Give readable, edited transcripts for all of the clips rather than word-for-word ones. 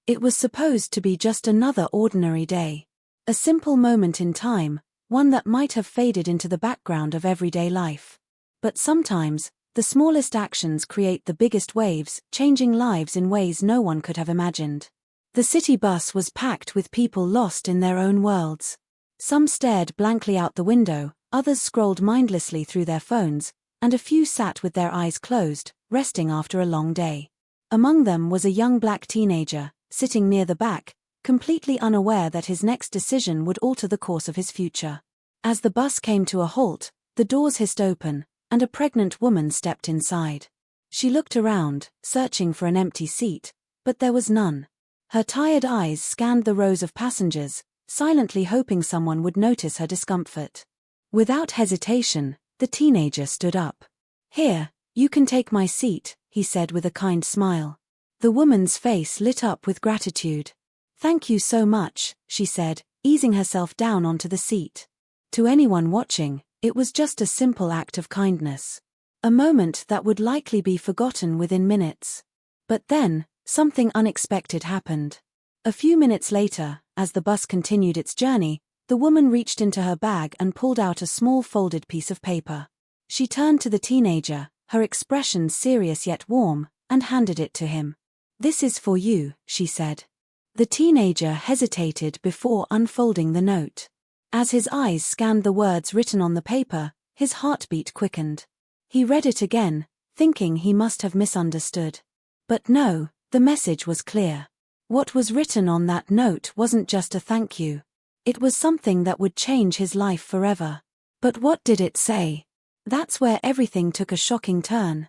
It was supposed to be just another ordinary day. A simple moment in time, one that might have faded into the background of everyday life. But sometimes, the smallest actions create the biggest waves, changing lives in ways no one could have imagined. The city bus was packed with people lost in their own worlds. Some stared blankly out the window, others scrolled mindlessly through their phones, and a few sat with their eyes closed, resting after a long day. Among them was a young black teenager, sitting near the back, completely unaware that his next decision would alter the course of his future. As the bus came to a halt, the doors hissed open, and a pregnant woman stepped inside. She looked around, searching for an empty seat, but there was none. Her tired eyes scanned the rows of passengers, silently hoping someone would notice her discomfort. Without hesitation, the teenager stood up. "Here, you can take my seat," he said with a kind smile. The woman's face lit up with gratitude. "Thank you so much," she said, easing herself down onto the seat. To anyone watching, it was just a simple act of kindness. A moment that would likely be forgotten within minutes. But then, something unexpected happened. A few minutes later, as the bus continued its journey, the woman reached into her bag and pulled out a small folded piece of paper. She turned to the teenager, her expression serious yet warm, and handed it to him. "This is for you," she said. The teenager hesitated before unfolding the note. As his eyes scanned the words written on the paper, his heartbeat quickened. He read it again, thinking he must have misunderstood. But no, the message was clear. What was written on that note wasn't just a thank you. It was something that would change his life forever. But what did it say? That's where everything took a shocking turn.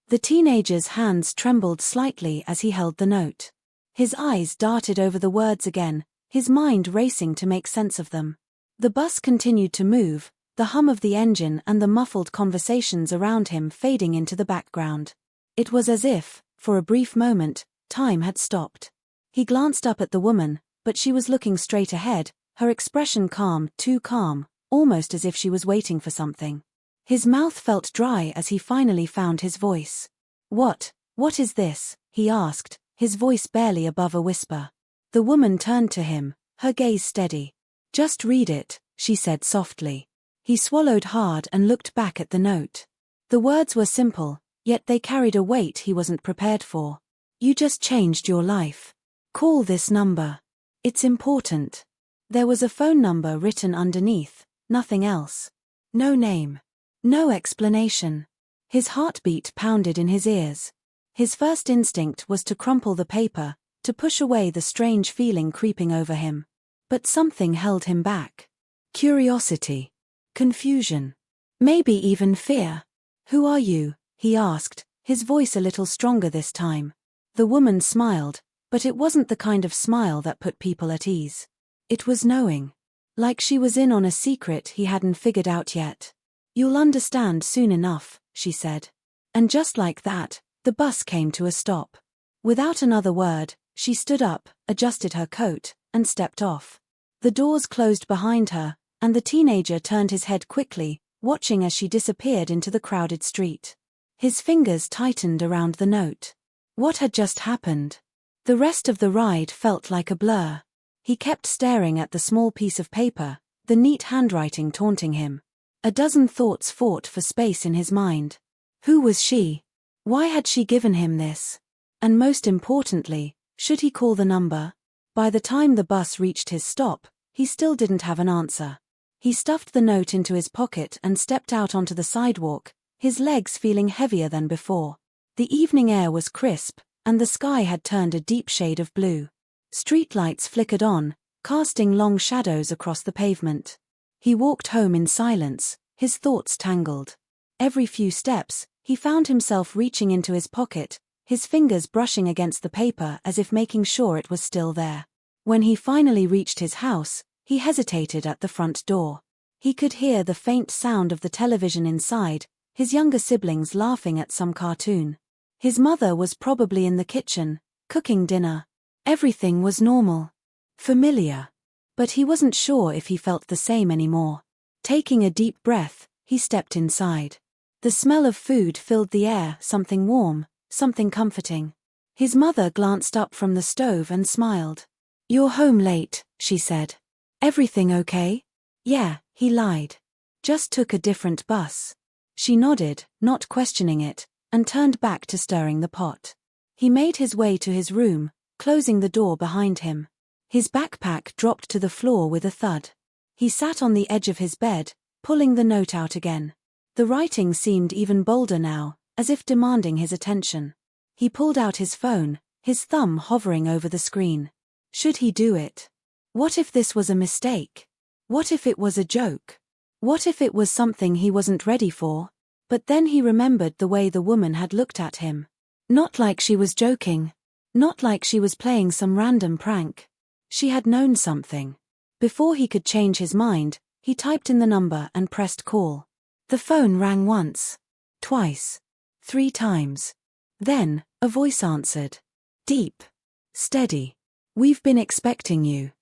The teenager's hands trembled slightly as he held the note. His eyes darted over the words again, his mind racing to make sense of them. The bus continued to move, the hum of the engine and the muffled conversations around him fading into the background. It was as if, for a brief moment, time had stopped. He glanced up at the woman, but she was looking straight ahead, her expression calm, too calm, almost as if she was waiting for something. His mouth felt dry as he finally found his voice. What is this?" he asked, his voice barely above a whisper. The woman turned to him, her gaze steady. "Just read it," she said softly. He swallowed hard and looked back at the note. The words were simple, yet they carried a weight he wasn't prepared for. "You just changed your life. Call this number. It's important." There was a phone number written underneath, nothing else. No name. No explanation. His heartbeat pounded in his ears. His first instinct was to crumple the paper, to push away the strange feeling creeping over him. But something held him back. Curiosity. Confusion. Maybe even fear. "Who are you?" he asked, his voice a little stronger this time. The woman smiled, but it wasn't the kind of smile that put people at ease. It was knowing. Like she was in on a secret he hadn't figured out yet. "You'll understand soon enough," she said. And just like that, the bus came to a stop. Without another word, she stood up, adjusted her coat, and stepped off. The doors closed behind her, and the teenager turned his head quickly, watching as she disappeared into the crowded street. His fingers tightened around the note. What had just happened? The rest of the ride felt like a blur. He kept staring at the small piece of paper, the neat handwriting taunting him. A dozen thoughts fought for space in his mind. Who was she? Why had she given him this? And most importantly, should he call the number? By the time the bus reached his stop, he still didn't have an answer. He stuffed the note into his pocket and stepped out onto the sidewalk, his legs feeling heavier than before. The evening air was crisp, and the sky had turned a deep shade of blue. Streetlights flickered on, casting long shadows across the pavement. He walked home in silence, his thoughts tangled. Every few steps, he found himself reaching into his pocket, his fingers brushing against the paper as if making sure it was still there. When he finally reached his house, he hesitated at the front door. He could hear the faint sound of the television inside, his younger siblings laughing at some cartoon. His mother was probably in the kitchen, cooking dinner. Everything was normal. Familiar. But he wasn't sure if he felt the same anymore. Taking a deep breath, he stepped inside. The smell of food filled the air, something warm, something comforting. His mother glanced up from the stove and smiled. "You're home late," she said. "Everything okay?" "Yeah," he lied. "Just took a different bus." She nodded, not questioning it, and turned back to stirring the pot. He made his way to his room, closing the door behind him. His backpack dropped to the floor with a thud. He sat on the edge of his bed, pulling the note out again. The writing seemed even bolder now, as if demanding his attention. He pulled out his phone, his thumb hovering over the screen. Should he do it? What if this was a mistake? What if it was a joke? What if it was something he wasn't ready for? But then he remembered the way the woman had looked at him. Not like she was joking. Not like she was playing some random prank. She had known something. Before he could change his mind, he typed in the number and pressed call. The phone rang once. Twice. 3 times. Then, a voice answered. Deep. Steady. "We've been expecting you."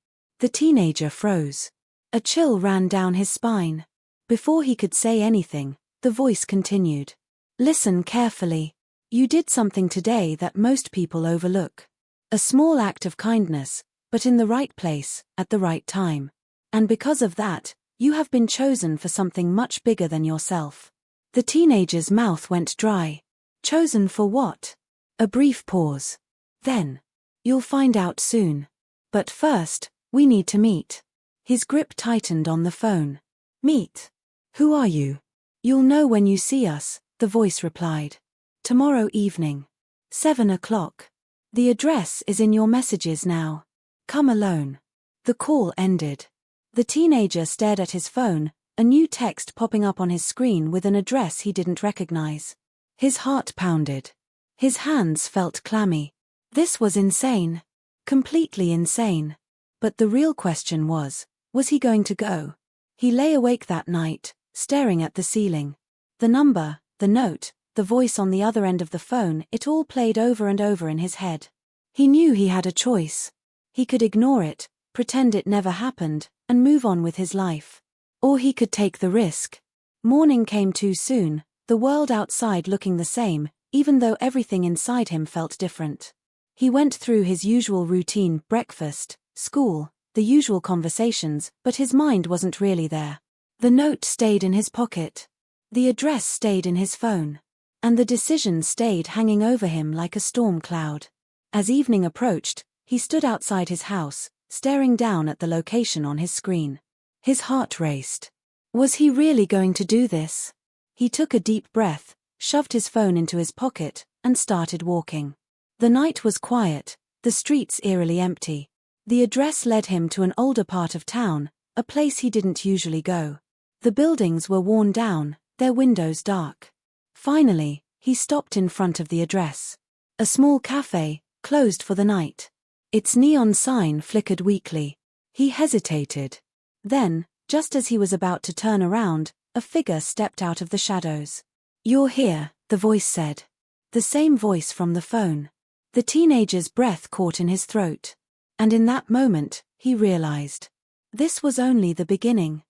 The teenager froze. A chill ran down his spine. Before he could say anything, the voice continued. "Listen carefully. You did something today that most people overlook. A small act of kindness, but in the right place, at the right time. And because of that, you have been chosen for something much bigger than yourself." The teenager's mouth went dry. Chosen for what? A brief pause. Then, "You'll find out soon. But first, we need to meet." His grip tightened on the phone. "Meet? Who are you?" "You'll know when you see us," the voice replied. "Tomorrow evening. 7 o'clock. The address is in your messages now. Come alone." The call ended. The teenager stared at his phone, a new text popping up on his screen with an address he didn't recognize. His heart pounded. His hands felt clammy. This was insane. Completely insane. But the real question was he going to go? He lay awake that night, staring at the ceiling. The number, the note, the voice on the other end of the phone, it all played over and over in his head. He knew he had a choice. He could ignore it, pretend it never happened, and move on with his life. Or he could take the risk. Morning came too soon, the world outside looking the same, even though everything inside him felt different. He went through his usual routine: breakfast, school, the usual conversations, but his mind wasn't really there. The note stayed in his pocket. The address stayed in his phone. And the decision stayed hanging over him like a storm cloud. As evening approached, he stood outside his house, staring down at the location on his screen. His heart raced. Was he really going to do this? He took a deep breath, shoved his phone into his pocket, and started walking. The night was quiet, the streets eerily empty. The address led him to an older part of town, a place he didn't usually go. The buildings were worn down, their windows dark. Finally, he stopped in front of the address. A small cafe, closed for the night. Its neon sign flickered weakly. He hesitated. Then, just as he was about to turn around, a figure stepped out of the shadows. "You're here," the voice said. The same voice from the phone. The teenager's breath caught in his throat. And in that moment, he realized. This was only the beginning.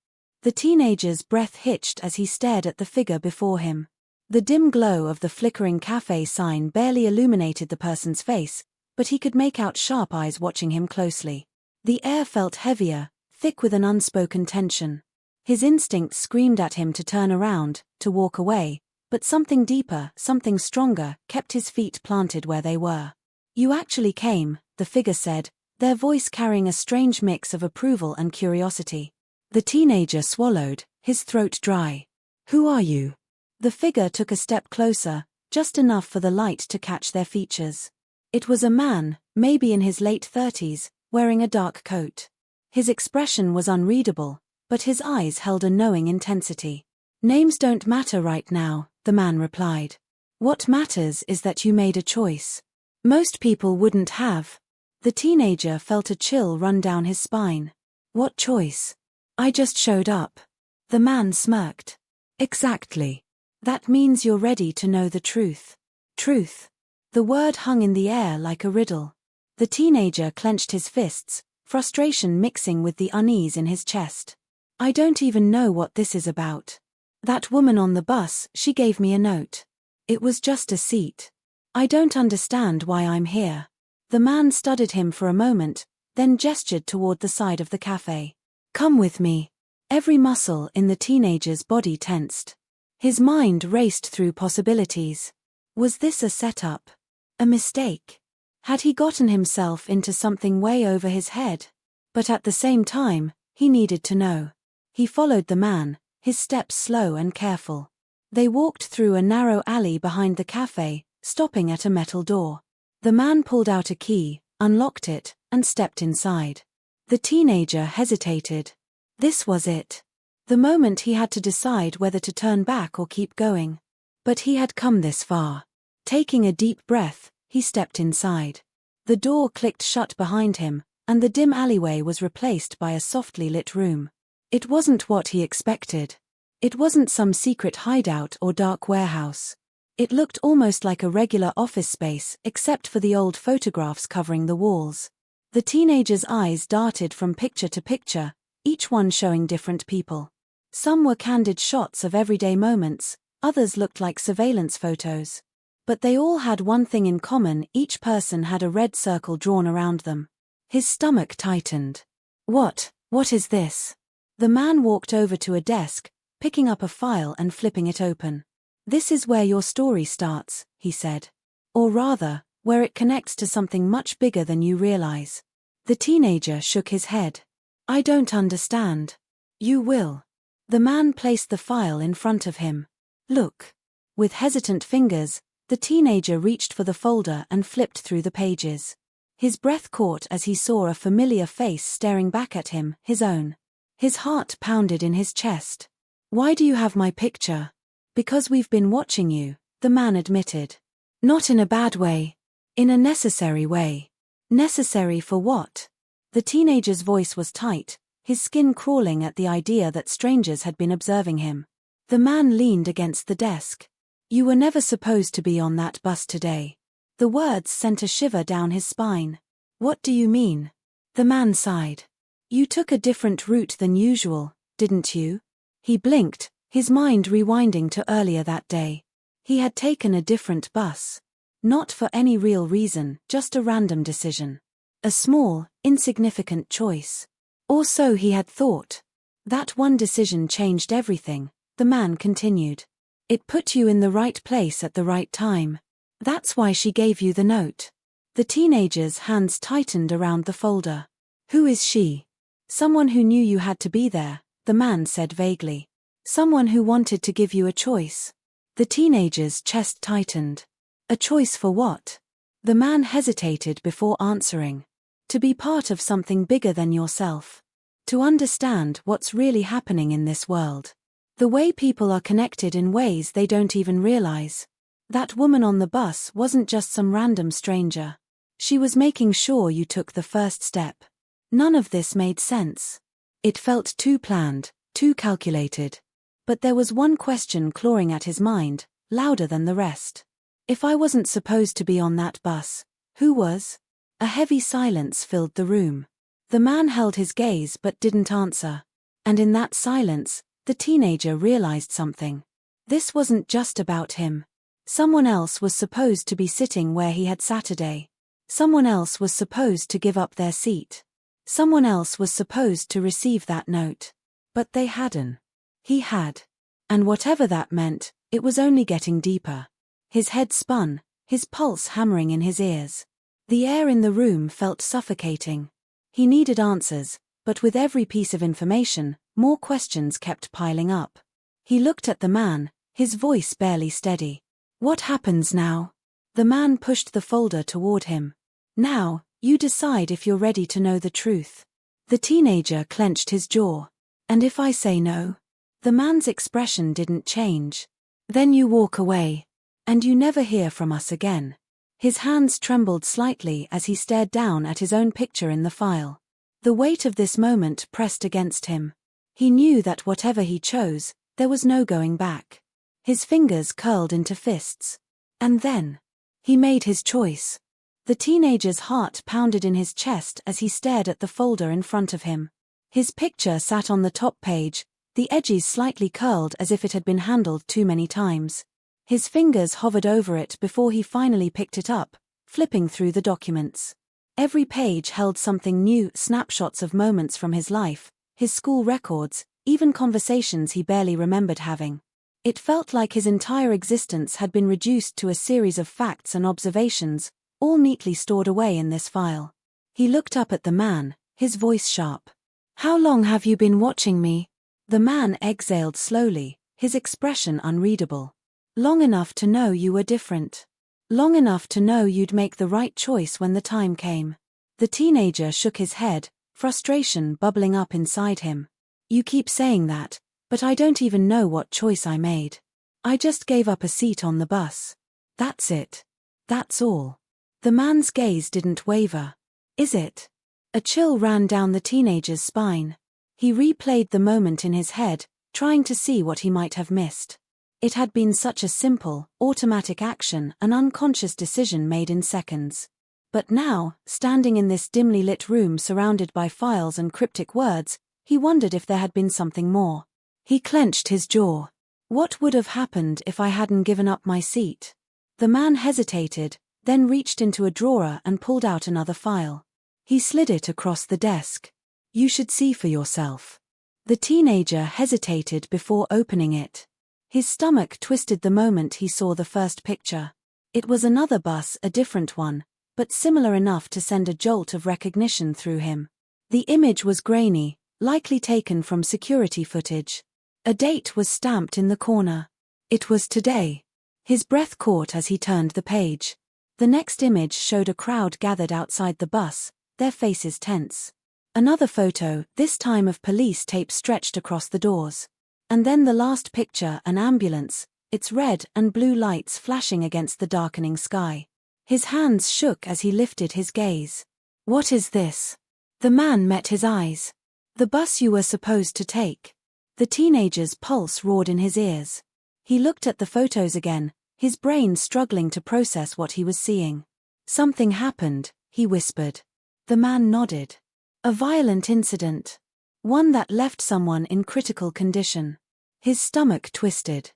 The teenager's breath hitched as he stared at the figure before him. The dim glow of the flickering cafe sign barely illuminated the person's face, but he could make out sharp eyes watching him closely. The air felt heavier, thick with an unspoken tension. His instinct screamed at him to turn around, to walk away, but something deeper, something stronger, kept his feet planted where they were. "You actually came," the figure said, their voice carrying a strange mix of approval and curiosity. The teenager swallowed, his throat dry. "Who are you?" The figure took a step closer, just enough for the light to catch their features. It was a man, maybe in his late 30s, wearing a dark coat. His expression was unreadable, but his eyes held a knowing intensity. "Names don't matter right now," the man replied. "What matters is that you made a choice. Most people wouldn't have." The teenager felt a chill run down his spine. "What choice?" "I just showed up." The man smirked. "Exactly. That means you're ready to know the truth." Truth. The word hung in the air like a riddle. The teenager clenched his fists, frustration mixing with the unease in his chest. "I don't even know what this is about. That woman on the bus, she gave me a note. It was just a seat." I don't understand why I'm here. The man studied him for a moment, then gestured toward the side of the cafe. Come with me. Every muscle in the teenager's body tensed. His mind raced through possibilities. Was this a setup? A mistake? Had he gotten himself into something way over his head? But at the same time, he needed to know. He followed the man, his steps slow and careful. They walked through a narrow alley behind the cafe, stopping at a metal door. The man pulled out a key, unlocked it, and stepped inside. The teenager hesitated. This was it. The moment he had to decide whether to turn back or keep going. But he had come this far. Taking a deep breath, he stepped inside. The door clicked shut behind him, and the dim alleyway was replaced by a softly lit room. It wasn't what he expected. It wasn't some secret hideout or dark warehouse. It looked almost like a regular office space except for the old photographs covering the walls. The teenager's eyes darted from picture to picture, each one showing different people. Some were candid shots of everyday moments, others looked like surveillance photos. But they all had one thing in common: each person had a red circle drawn around them. His stomach tightened. What is this? The man walked over to a desk, picking up a file and flipping it open. This is where your story starts, he said. Or rather, where it connects to something much bigger than you realize. The teenager shook his head. I don't understand. You will. The man placed the file in front of him. Look. With hesitant fingers, the teenager reached for the folder and flipped through the pages. His breath caught as he saw a familiar face staring back at him, his own. His heart pounded in his chest. Why do you have my picture? Because we've been watching you, the man admitted. Not in a bad way. In a necessary way. Necessary for what? The teenager's voice was tight, his skin crawling at the idea that strangers had been observing him. The man leaned against the desk. You were never supposed to be on that bus today. The words sent a shiver down his spine. What do you mean? The man sighed. You took a different route than usual, didn't you? He blinked, his mind rewinding to earlier that day. He had taken a different bus. Not for any real reason, just a random decision. A small, insignificant choice. Or so he had thought. That one decision changed everything, the man continued. It put you in the right place at the right time. That's why she gave you the note. The teenager's hands tightened around the folder. Who is she? Someone who knew you had to be there, the man said vaguely. Someone who wanted to give you a choice. The teenager's chest tightened. A choice for what? The man hesitated before answering. To be part of something bigger than yourself. To understand what's really happening in this world. The way people are connected in ways they don't even realize. That woman on the bus wasn't just some random stranger. She was making sure you took the first step. None of this made sense. It felt too planned, too calculated. But there was one question clawing at his mind, louder than the rest. If I wasn't supposed to be on that bus, who was? A heavy silence filled the room. The man held his gaze but didn't answer. And in that silence, the teenager realized something. This wasn't just about him. Someone else was supposed to be sitting where he had sat today. Someone else was supposed to give up their seat. Someone else was supposed to receive that note. But they hadn't. He had. And whatever that meant, it was only getting deeper. His head spun, his pulse hammering in his ears. The air in the room felt suffocating. He needed answers, but with every piece of information, more questions kept piling up. He looked at the man, his voice barely steady. What happens now? The man pushed the folder toward him. Now, you decide if you're ready to know the truth. The teenager clenched his jaw. And if I say no? The man's expression didn't change. Then you walk away. And you never hear from us again. His hands trembled slightly as he stared down at his own picture in the file. The weight of this moment pressed against him. He knew that whatever he chose, there was no going back. His fingers curled into fists. And then, he made his choice. The teenager's heart pounded in his chest as he stared at the folder in front of him. His picture sat on the top page, the edges slightly curled as if it had been handled too many times. His fingers hovered over it before he finally picked it up, flipping through the documents. Every page held something new, snapshots of moments from his life, his school records, even conversations he barely remembered having. It felt like his entire existence had been reduced to a series of facts and observations, all neatly stored away in this file. He looked up at the man, his voice sharp. "How long have you been watching me?" The man exhaled slowly, his expression unreadable. "Long enough to know you were different. Long enough to know you'd make the right choice when the time came." The teenager shook his head, frustration bubbling up inside him. "You keep saying that, but I don't even know what choice I made. I just gave up a seat on the bus. That's it. That's all." The man's gaze didn't waver. "Is it?" A chill ran down the teenager's spine. He replayed the moment in his head, trying to see what he might have missed. It had been such a simple, automatic action, an unconscious decision made in seconds. But now, standing in this dimly lit room surrounded by files and cryptic words, he wondered if there had been something more. He clenched his jaw. What would have happened if I hadn't given up my seat? The man hesitated, then reached into a drawer and pulled out another file. He slid it across the desk. "You should see for yourself." The teenager hesitated before opening it. His stomach twisted the moment he saw the first picture. It was another bus, a different one, but similar enough to send a jolt of recognition through him. The image was grainy, likely taken from security footage. A date was stamped in the corner. It was today. His breath caught as he turned the page. The next image showed a crowd gathered outside the bus, their faces tense. Another photo, this time of police tape stretched across the doors. And then the last picture, an ambulance, its red and blue lights flashing against the darkening sky. His hands shook as he lifted his gaze. "What is this?" The man met his eyes. "The bus you were supposed to take." The teenager's pulse roared in his ears. He looked at the photos again, his brain struggling to process what he was seeing. "Something happened," he whispered. The man nodded. "A violent incident. One that left someone in critical condition." His stomach twisted.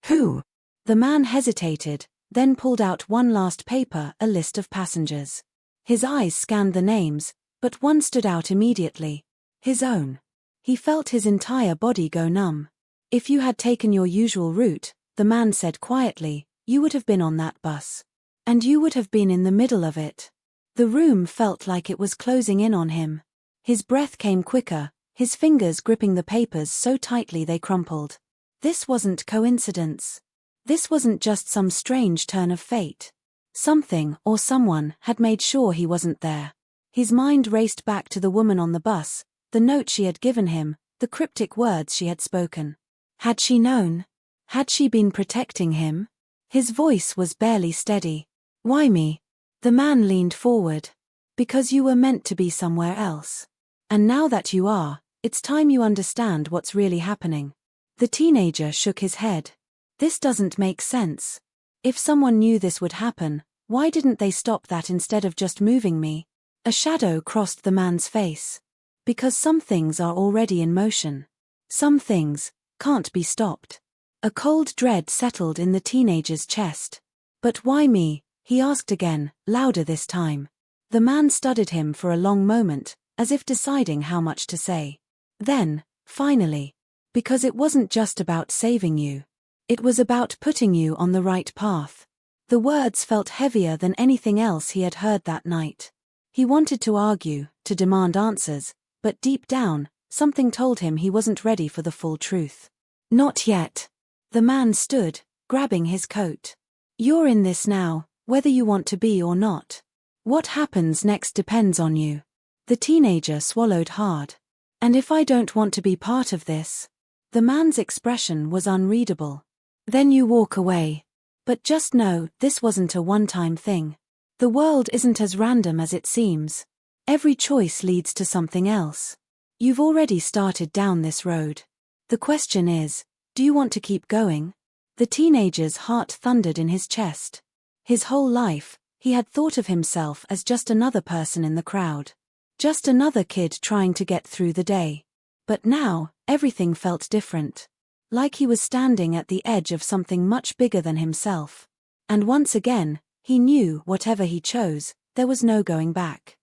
"Who?" The man hesitated, then pulled out one last paper, a list of passengers. His eyes scanned the names, but one stood out immediately. His own. He felt his entire body go numb. "If you had taken your usual route," the man said quietly, "you would have been on that bus. And you would have been in the middle of it." The room felt like it was closing in on him. His breath came quicker, his fingers gripping the papers so tightly they crumpled. This wasn't coincidence. This wasn't just some strange turn of fate. Something, or someone, had made sure he wasn't there. His mind raced back to the woman on the bus, the note she had given him, the cryptic words she had spoken. Had she known? Had she been protecting him? His voice was barely steady. "Why me?" The man leaned forward. "Because you were meant to be somewhere else. And now that you are, it's time you understand what's really happening." The teenager shook his head. "This doesn't make sense. If someone knew this would happen, why didn't they stop that instead of just moving me?" A shadow crossed the man's face. "Because some things are already in motion. Some things can't be stopped." A cold dread settled in the teenager's chest. "But why me?" he asked again, louder this time. The man studied him for a long moment, as if deciding how much to say. Then, finally, "Because it wasn't just about saving you. It was about putting you on the right path." The words felt heavier than anything else he had heard that night. He wanted to argue, to demand answers, but deep down, something told him he wasn't ready for the full truth. "Not yet." The man stood, grabbing his coat. "You're in this now, whether you want to be or not. What happens next depends on you." The teenager swallowed hard. "And if I don't want to be part of this?" The man's expression was unreadable. "Then you walk away. But just know, this wasn't a one-time thing. The world isn't as random as it seems. Every choice leads to something else. You've already started down this road. The question is, do you want to keep going?" The teenager's heart thundered in his chest. His whole life, he had thought of himself as just another person in the crowd. Just another kid trying to get through the day. But now, everything felt different. like he was standing at the edge of something much bigger than himself. And once again, he knew whatever he chose, there was no going back.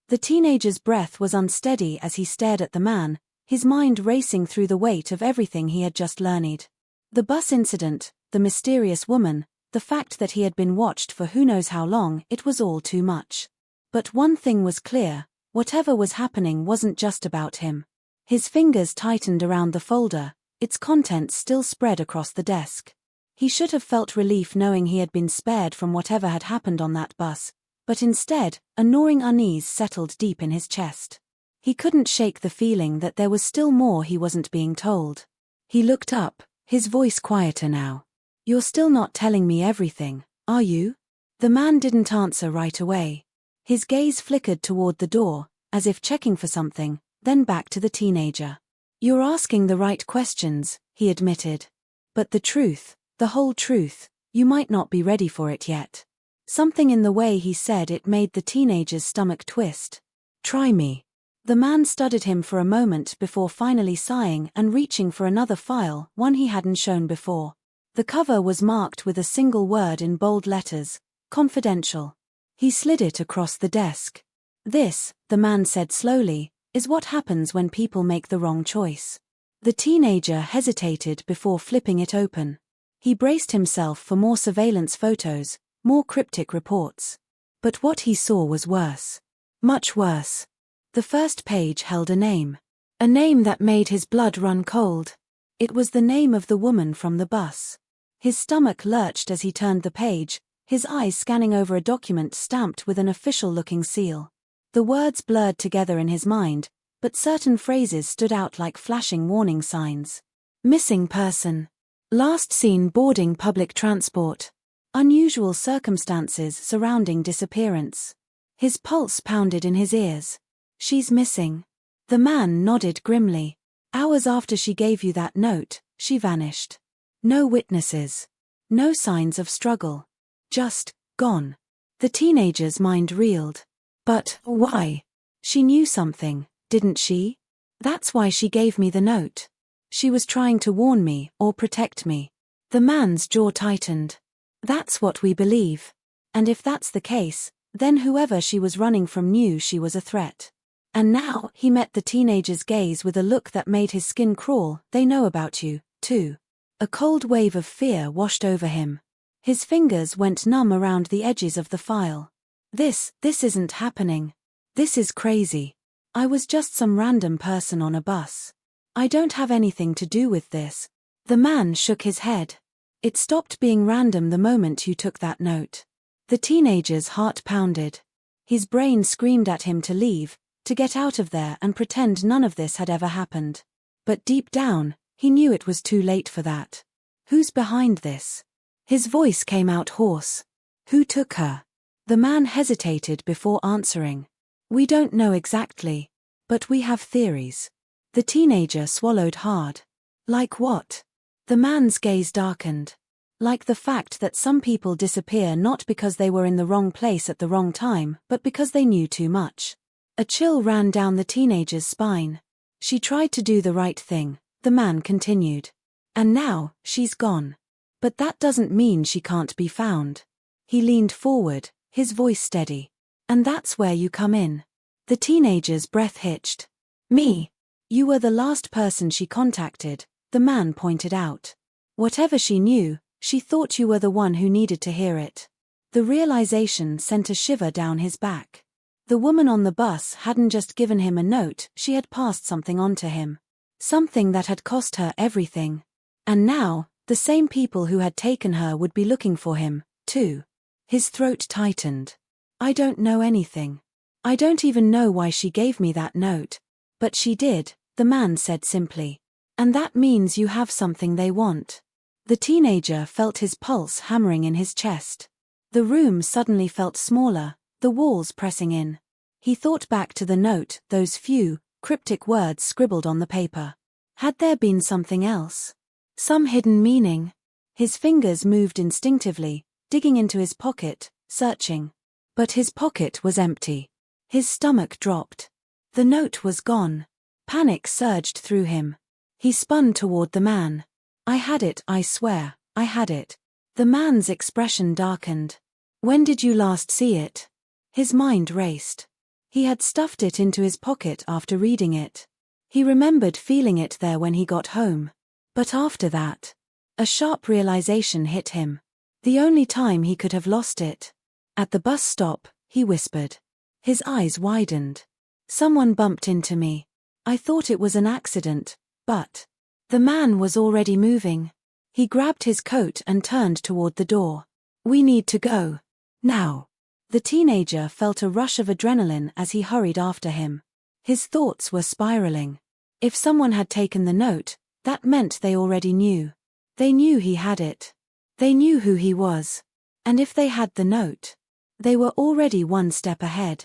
The teenager's breath was unsteady as he stared at the man, his mind racing through the weight of everything he had just learned. The bus incident, the mysterious woman, the fact that he had been watched for who knows how long, it was all too much. But one thing was clear, whatever was happening wasn't just about him. His fingers tightened around the folder, its contents still spread across the desk. He should have felt relief knowing he had been spared from whatever had happened on that bus, but instead, a gnawing unease settled deep in his chest. He couldn't shake the feeling that there was still more he wasn't being told. He looked up, his voice quieter now. "You're still not telling me everything, are you?" The man didn't answer right away. His gaze flickered toward the door, as if checking for something, then back to the teenager. "You're asking the right questions," he admitted. "But the truth, the whole truth, you might not be ready for it yet." Something in the way he said it made the teenager's stomach twist. "Try me." The man studied him for a moment before finally sighing and reaching for another file, one he hadn't shown before. The cover was marked with a single word in bold letters, "Confidential." He slid it across the desk. "This," the man said slowly, "is what happens when people make the wrong choice." The teenager hesitated before flipping it open. He braced himself for more surveillance photos, more cryptic reports. But what he saw was worse. Much worse. The first page held a name. A name that made his blood run cold. It was the name of the woman from the bus. His stomach lurched as he turned the page, his eyes scanning over a document stamped with an official-looking seal. The words blurred together in his mind, but certain phrases stood out like flashing warning signs. Missing person. Last seen boarding public transport. Unusual circumstances surrounding disappearance. His pulse pounded in his ears. "She's missing." The man nodded grimly. "Hours after she gave you that note, she vanished. No witnesses. No signs of struggle. Just gone." The teenager's mind reeled. "But why? She knew something, didn't she? That's why she gave me the note. She was trying to warn me or protect me." The man's jaw tightened. "That's what we believe. And if that's the case, then whoever she was running from knew she was a threat." And now he met the teenager's gaze with a look that made his skin crawl. "They know about you, too." A cold wave of fear washed over him. His fingers went numb around the edges of the file. This isn't happening. This is crazy. I was just some random person on a bus. I don't have anything to do with this." The man shook his head. "It stopped being random the moment you took that note." The teenager's heart pounded. His brain screamed at him to leave, to get out of there and pretend none of this had ever happened. But deep down, he knew it was too late for that. "Who's behind this?" His voice came out hoarse. "Who took her?" The man hesitated before answering. "We don't know exactly. But we have theories." The teenager swallowed hard. "Like what?" The man's gaze darkened. "Like the fact that some people disappear not because they were in the wrong place at the wrong time, but because they knew too much." A chill ran down the teenager's spine. "She tried to do the right thing," the man continued. "And now, she's gone. But that doesn't mean she can't be found." He leaned forward, his voice steady. "And that's where you come in." The teenager's breath hitched. "Me? You were the last person she contacted," the man pointed out. "Whatever she knew, she thought you were the one who needed to hear it." The realization sent a shiver down his back. The woman on the bus hadn't just given him a note, she had passed something on to him. Something that had cost her everything. And now, the same people who had taken her would be looking for him, too. His throat tightened. "I don't know anything. I don't even know why she gave me that note. But she did," the man said simply. "And that means you have something they want." The teenager felt his pulse hammering in his chest. The room suddenly felt smaller, the walls pressing in. He thought back to the note, those few, cryptic words scribbled on the paper. Had there been something else? Some hidden meaning? His fingers moved instinctively, digging into his pocket, searching. But his pocket was empty. His stomach dropped. The note was gone. Panic surged through him. He spun toward the man. I had it, I swear, I had it. The man's expression darkened. When did you last see it? His mind raced. He had stuffed it into his pocket after reading it. He remembered feeling it there when he got home. But after that, a sharp realization hit him. The only time he could have lost it. At the bus stop, he whispered. His eyes widened. Someone bumped into me. I thought it was an accident, but the man was already moving. He grabbed his coat and turned toward the door. We need to go. Now. The teenager felt a rush of adrenaline as he hurried after him. His thoughts were spiraling. If someone had taken the note, that meant they already knew. They knew he had it. They knew who he was. And if they had the note, they were already one step ahead.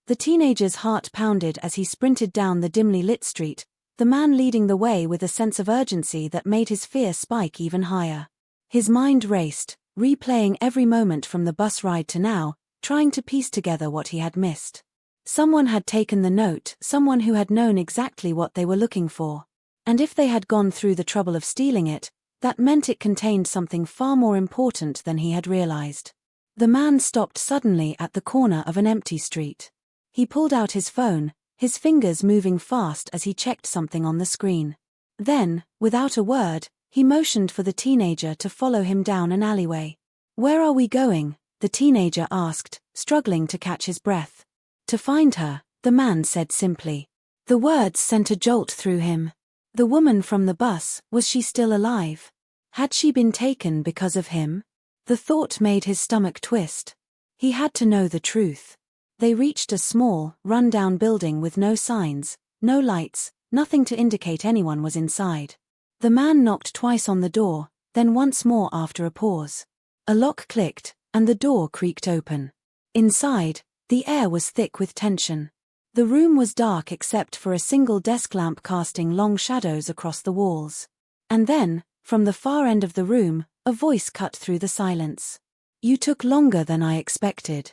The teenager's heart pounded as he sprinted down the dimly lit street, the man leading the way with a sense of urgency that made his fear spike even higher. His mind raced, replaying every moment from the bus ride to now, trying to piece together what he had missed. Someone had taken the note, someone who had known exactly what they were looking for. And if they had gone through the trouble of stealing it, that meant it contained something far more important than he had realized. The man stopped suddenly at the corner of an empty street. He pulled out his phone, his fingers moving fast as he checked something on the screen. Then, without a word, he motioned for the teenager to follow him down an alleyway. Where are we going? The teenager asked, struggling to catch his breath. To find her, the man said simply. The words sent a jolt through him. The woman from the bus, was she still alive? Had she been taken because of him? The thought made his stomach twist. He had to know the truth. They reached a small, run-down building with no signs, no lights, nothing to indicate anyone was inside. The man knocked twice on the door, then once more after a pause. A lock clicked, and the door creaked open. Inside, the air was thick with tension. The room was dark except for a single desk lamp casting long shadows across the walls. And then, from the far end of the room, a voice cut through the silence. You took longer than I expected.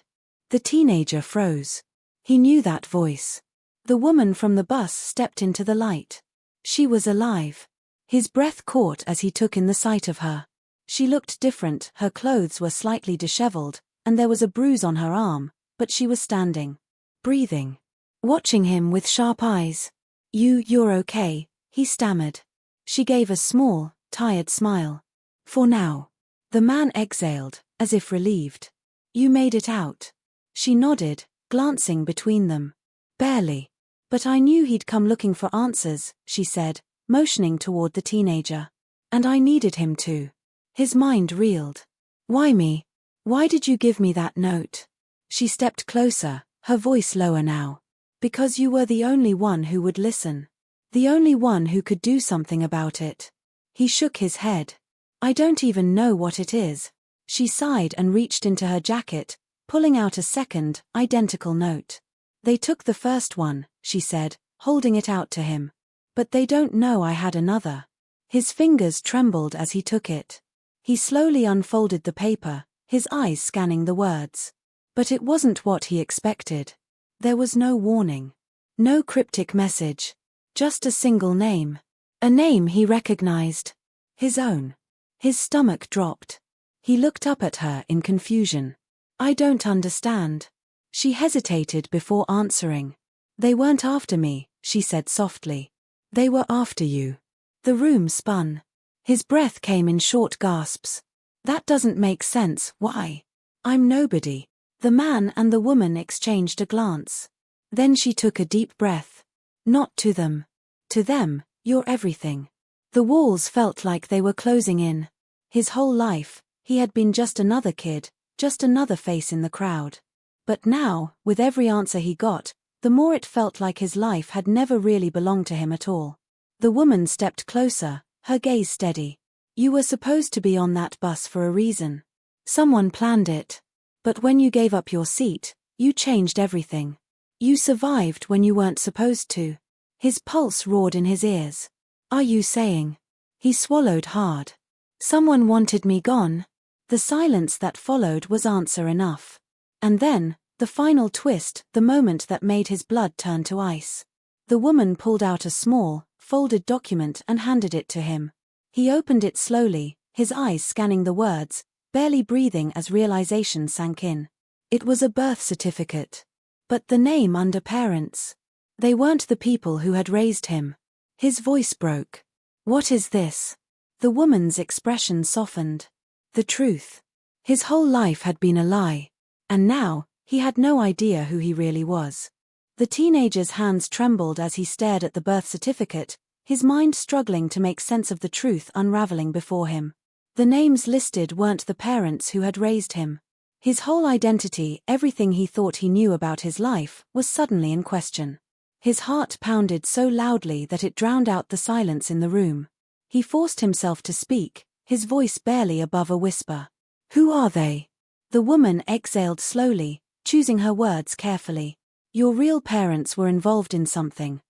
The teenager froze. He knew that voice. The woman from the bus stepped into the light. She was alive. His breath caught as he took in the sight of her. She looked different, her clothes were slightly disheveled, and there was a bruise on her arm, but she was standing. Breathing. Watching him with sharp eyes. You're okay, he stammered. She gave a small, tired smile. For now. The man exhaled, as if relieved. You made it out. She nodded, glancing between them. Barely. But I knew he'd come looking for answers, she said, motioning toward the teenager. And I needed him to. His mind reeled. Why me? Why did you give me that note? She stepped closer, her voice lower now. Because you were the only one who would listen. The only one who could do something about it. He shook his head. I don't even know what it is. She sighed and reached into her jacket, pulling out a second, identical note. They took the first one, she said, holding it out to him. But they don't know I had another. His fingers trembled as he took it. He slowly unfolded the paper, his eyes scanning the words. But it wasn't what he expected. There was no warning. No cryptic message. Just a single name. A name he recognized. His own. His stomach dropped. He looked up at her in confusion. I don't understand. She hesitated before answering. They weren't after me, she said softly. They were after you. The room spun. His breath came in short gasps. That doesn't make sense, why? I'm nobody. The man and the woman exchanged a glance. Then she took a deep breath. Not to them. To them, you're everything. The walls felt like they were closing in. His whole life, he had been just another kid, just another face in the crowd. But now, with every answer he got, the more it felt like his life had never really belonged to him at all. The woman stepped closer, her gaze steady. You were supposed to be on that bus for a reason. Someone planned it. But when you gave up your seat, you changed everything. You survived when you weren't supposed to. His pulse roared in his ears. Are you saying? He swallowed hard. Someone wanted me gone. The silence that followed was answer enough. And then, the final twist, the moment that made his blood turn to ice. The woman pulled out a small, folded document and handed it to him. He opened it slowly, his eyes scanning the words, barely breathing as realization sank in. It was a birth certificate. But the name under parents. They weren't the people who had raised him. His voice broke. "What is this?" The woman's expression softened. The truth. His whole life had been a lie. And now, he had no idea who he really was. The teenager's hands trembled as he stared at the birth certificate, his mind struggling to make sense of the truth unraveling before him. The names listed weren't the parents who had raised him. His whole identity, everything he thought he knew about his life, was suddenly in question. His heart pounded so loudly that it drowned out the silence in the room. He forced himself to speak, his voice barely above a whisper. "Who are they?" The woman exhaled slowly, choosing her words carefully. "Your real parents were involved in something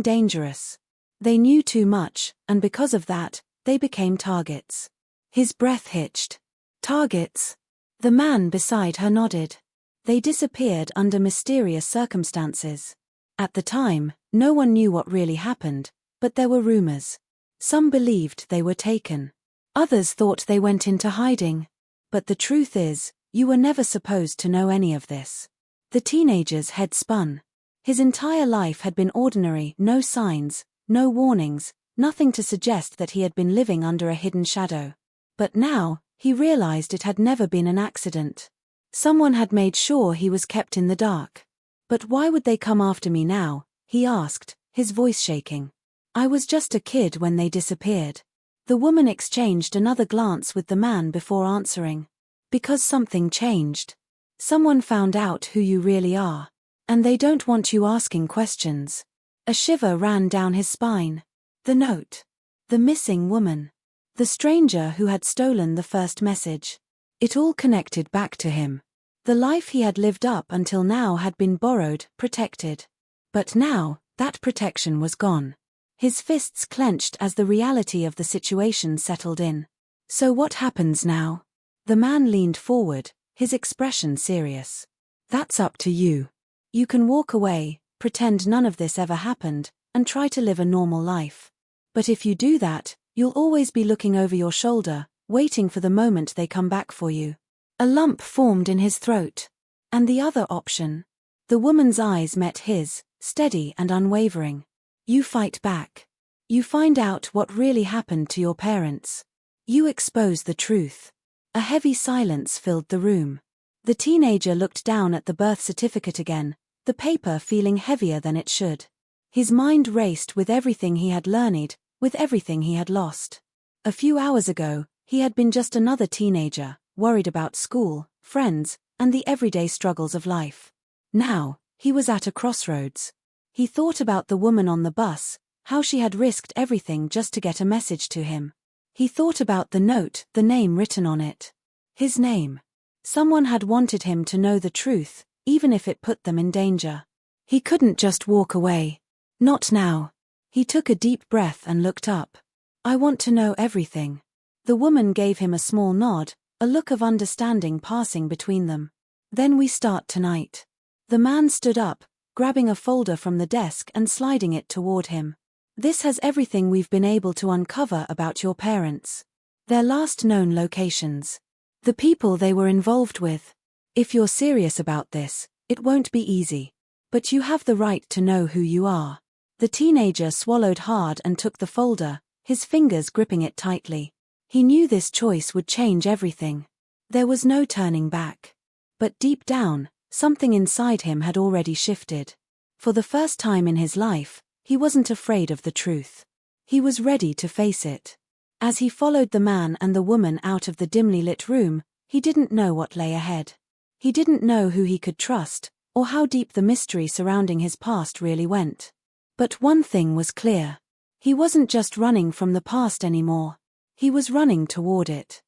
dangerous. They knew too much, and because of that, they became targets." His breath hitched. "Targets?" The man beside her nodded. "They disappeared under mysterious circumstances. At the time, no one knew what really happened, but there were rumors. Some believed they were taken. Others thought they went into hiding. But the truth is, you were never supposed to know any of this." The teenager's head spun. His entire life had been ordinary, no signs, no warnings, nothing to suggest that he had been living under a hidden shadow. But now, he realized it had never been an accident. Someone had made sure he was kept in the dark. "But why would they come after me now?" he asked, his voice shaking. "I was just a kid when they disappeared." The woman exchanged another glance with the man before answering. "Because something changed. Someone found out who you really are. And they don't want you asking questions." A shiver ran down his spine. The note. The missing woman. The stranger who had stolen the first message. It all connected back to him. The life he had lived up until now had been borrowed, protected. But now, that protection was gone. His fists clenched as the reality of the situation settled in. "So what happens now?" The man leaned forward, his expression serious. "That's up to you. You can walk away, pretend none of this ever happened, and try to live a normal life. But if you do that, you'll always be looking over your shoulder, waiting for the moment they come back for you." A lump formed in his throat. "And the other option?" The woman's eyes met his, steady and unwavering. "You fight back. You find out what really happened to your parents. You expose the truth." A heavy silence filled the room. The teenager looked down at the birth certificate again, the paper feeling heavier than it should. His mind raced with everything he had learned, with everything he had lost. A few hours ago, he had been just another teenager, worried about school, friends, and the everyday struggles of life. Now, he was at a crossroads. He thought about the woman on the bus, how she had risked everything just to get a message to him. He thought about the note, the name written on it. His name. Someone had wanted him to know the truth, even if it put them in danger. He couldn't just walk away. Not now. He took a deep breath and looked up. "I want to know everything." The woman gave him a small nod, a look of understanding passing between them. "Then we start tonight." The man stood up, grabbing a folder from the desk and sliding it toward him. "This has everything we've been able to uncover about your parents. Their last known locations. The people they were involved with. If you're serious about this, it won't be easy. But you have the right to know who you are." The teenager swallowed hard and took the folder, his fingers gripping it tightly. He knew this choice would change everything. There was no turning back. But deep down, something inside him had already shifted. For the first time in his life, he wasn't afraid of the truth. He was ready to face it. As he followed the man and the woman out of the dimly lit room, he didn't know what lay ahead. He didn't know who he could trust, or how deep the mystery surrounding his past really went. But one thing was clear. He wasn't just running from the past anymore. He was running toward it.